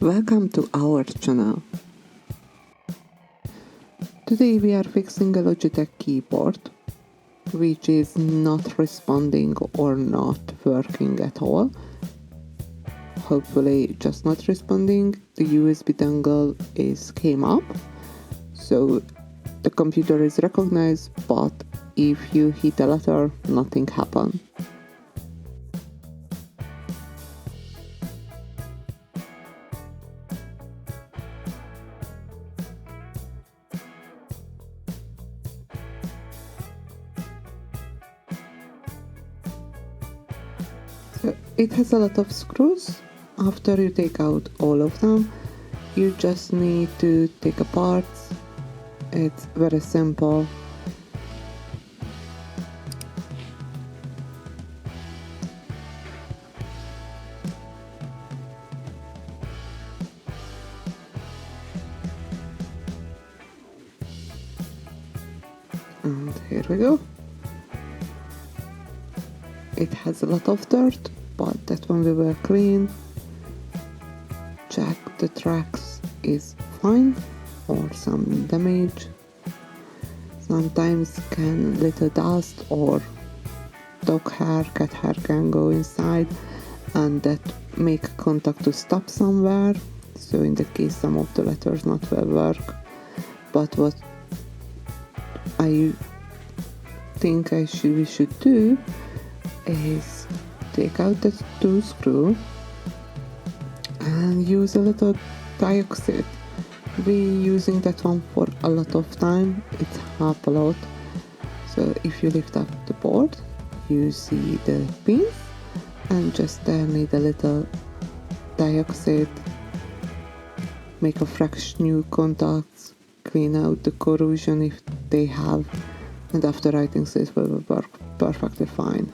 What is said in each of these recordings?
Welcome to our channel. Today we are fixing a Logitech keyboard which is not responding or not working at all. Hopefully just not responding. The USB dongle came up, so the computer is recognized, but if you hit a letter, nothing happened. So it has a lot of screws. After you take out all of them, you just need to take apart. It's very simple. And here we go. It has a lot of dirt, but that one we will clean. Check the tracks is fine or some damage. Sometimes can little dust or dog hair, cat hair can go inside and that make contact to stop somewhere. So in the case some of the letters not will work. But what I think we should do is take out the two screw and use a little dioxide. We using that one for a lot of time. It help a lot. So if you lift up the board, you see the pins and just there need a little dioxide. Make a fresh new contacts, clean out the corrosion if they have, and after I think it will work perfectly fine.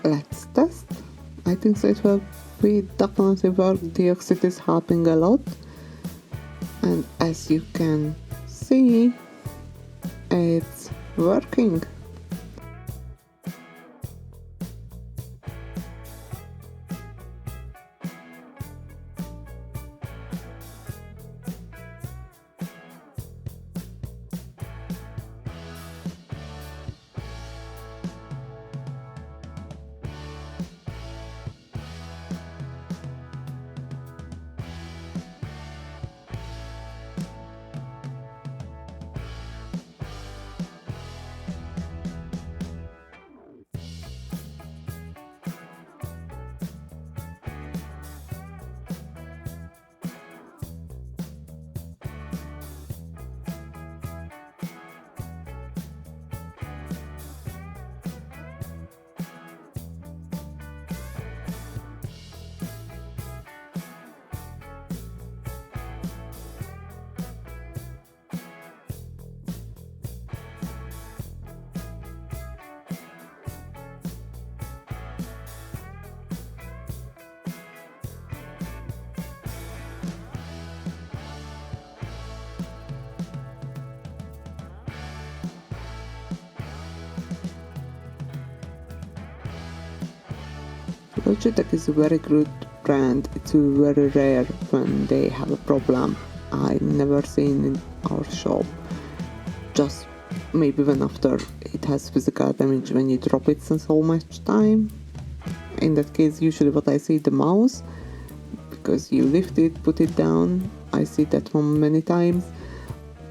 Let's test. I think so it will be definitely work. Dioxide is helping a lot. And as you can see, it's working. Logitech is a very good brand. It's very rare when they have a problem. I never seen in our shop. Just maybe when after it has physical damage when you drop it since so much time. In that case, usually what I see the mouse, because you lift it, put it down. I see that one many times.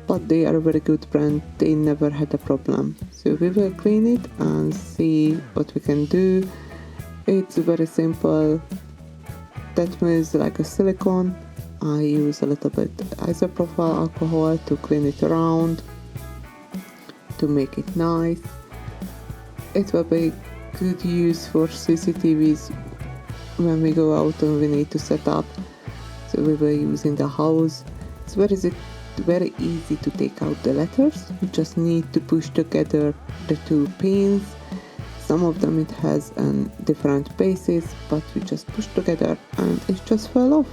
But they are a very good brand. They never had a problem. So we will clean it and see what we can do. It's very simple. That means like a silicone. I use a little bit isopropyl alcohol to clean it around, to make it nice. It will be good use for CCTVs when we go out and we need to set up. So we will use in the house. It's very easy to take out the letters. You just need to push together the two pins. Some of them it has different bases, but we just push together and it just fell off.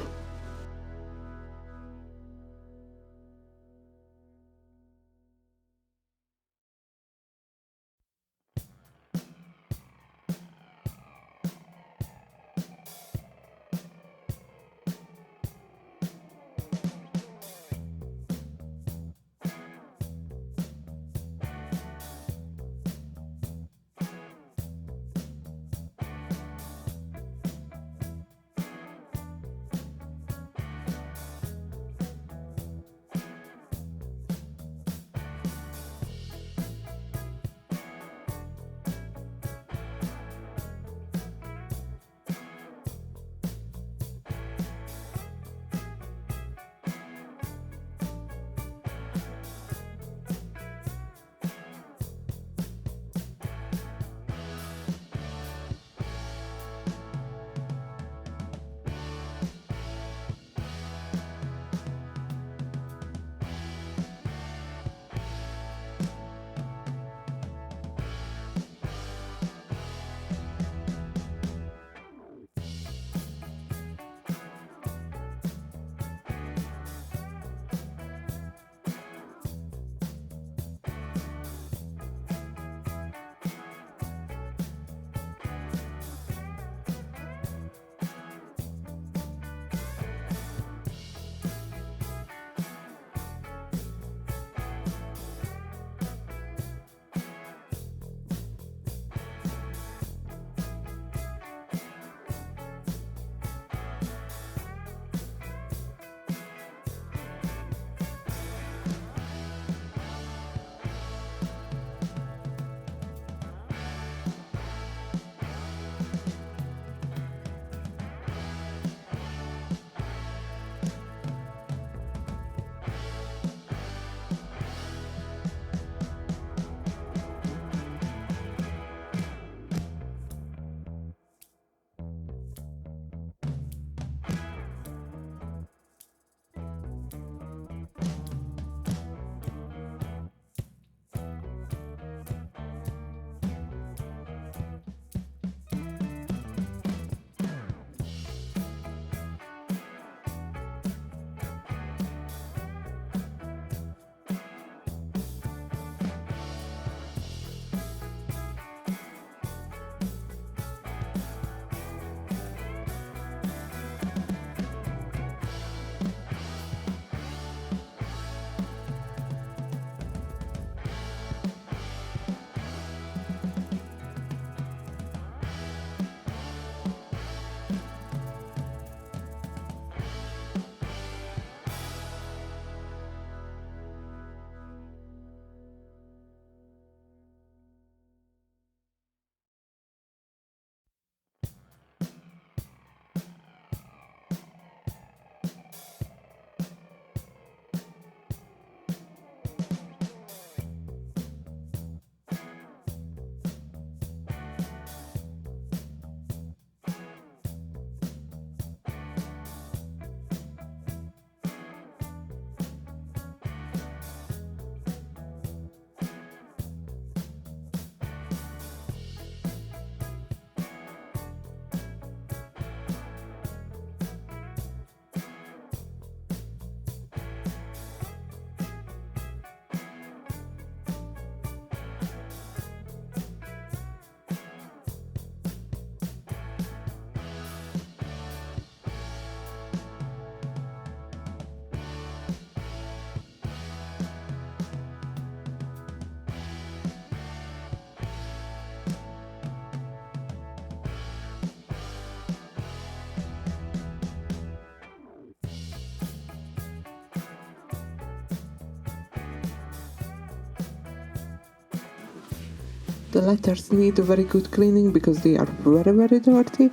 The letters need a very good cleaning because they are very dirty.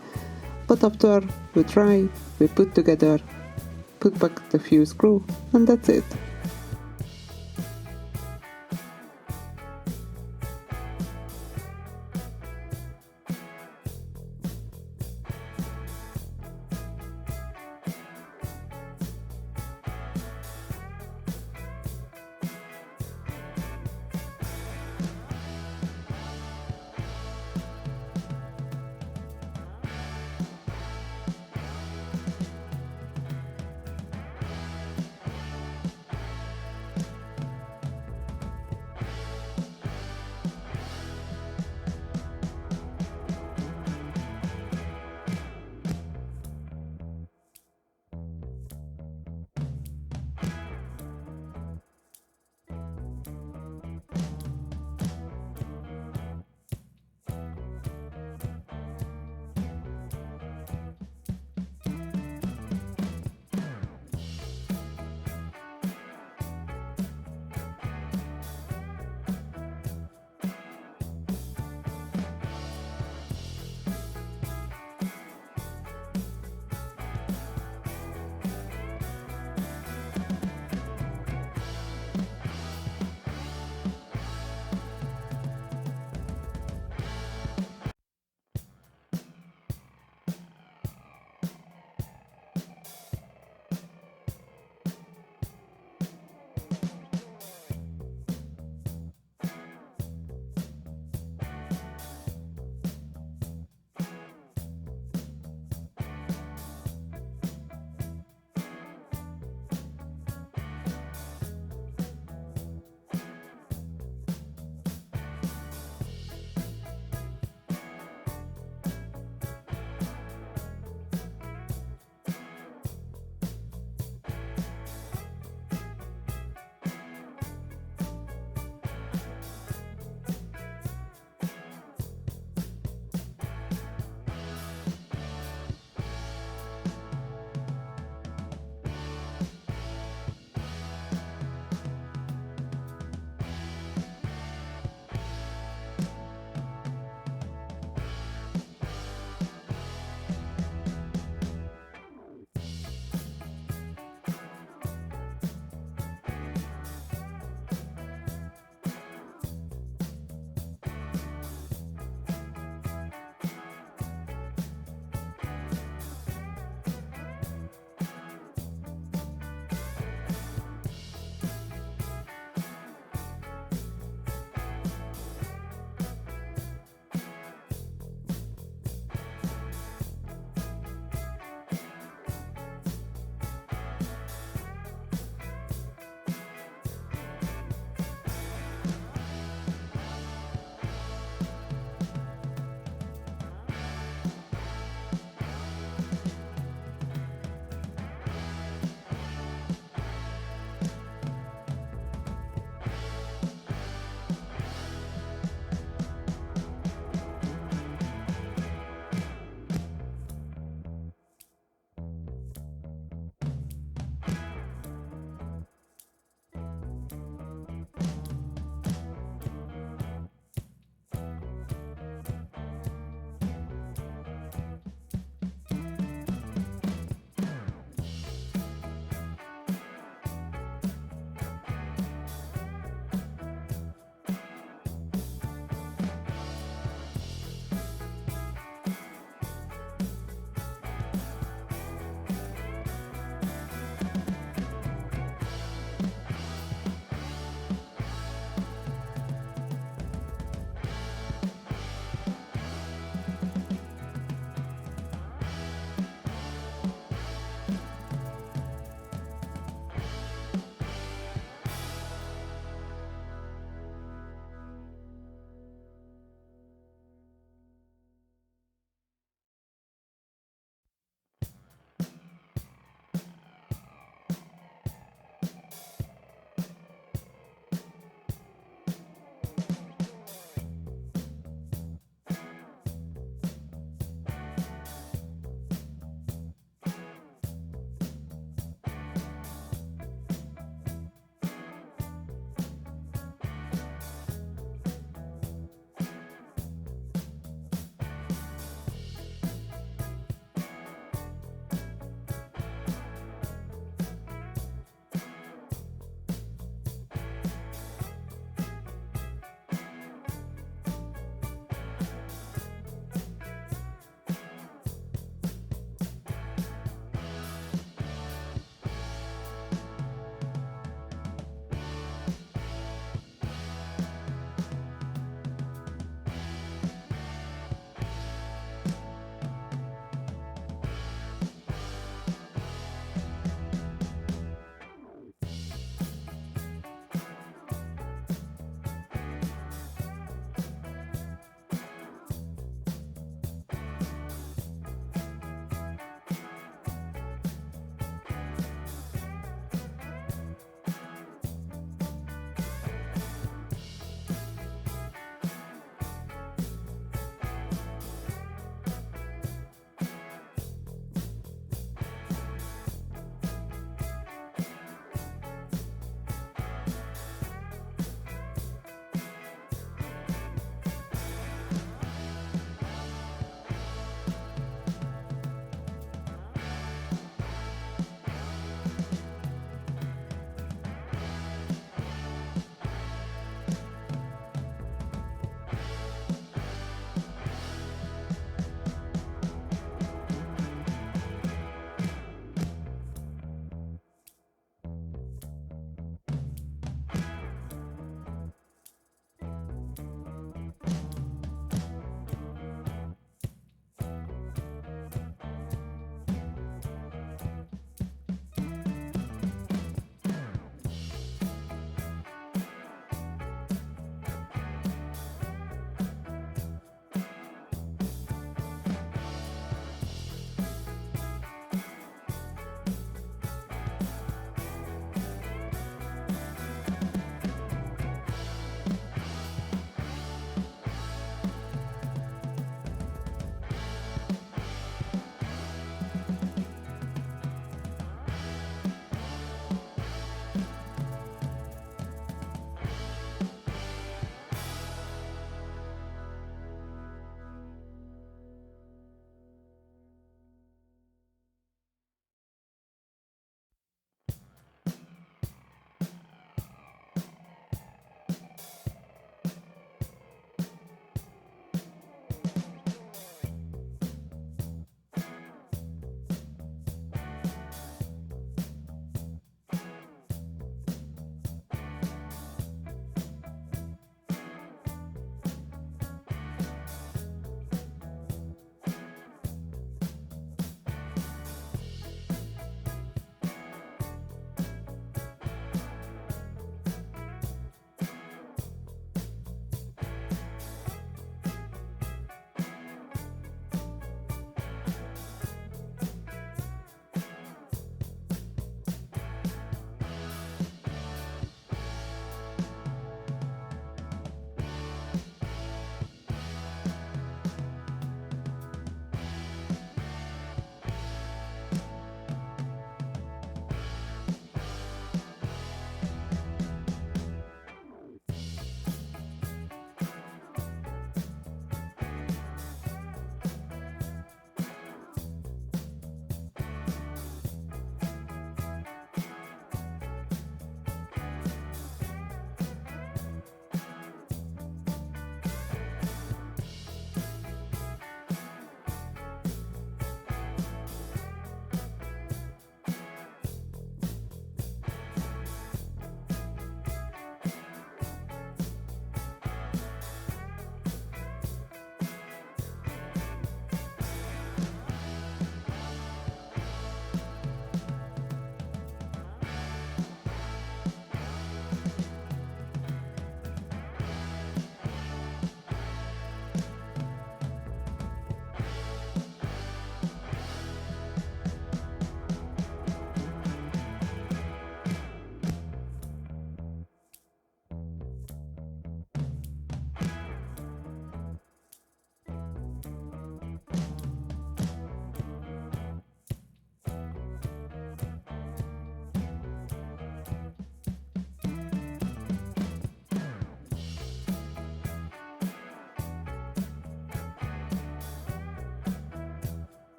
But after we dry, we put together, put back the few screw, and that's it.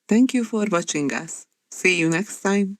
Thank you for watching us. See you next time.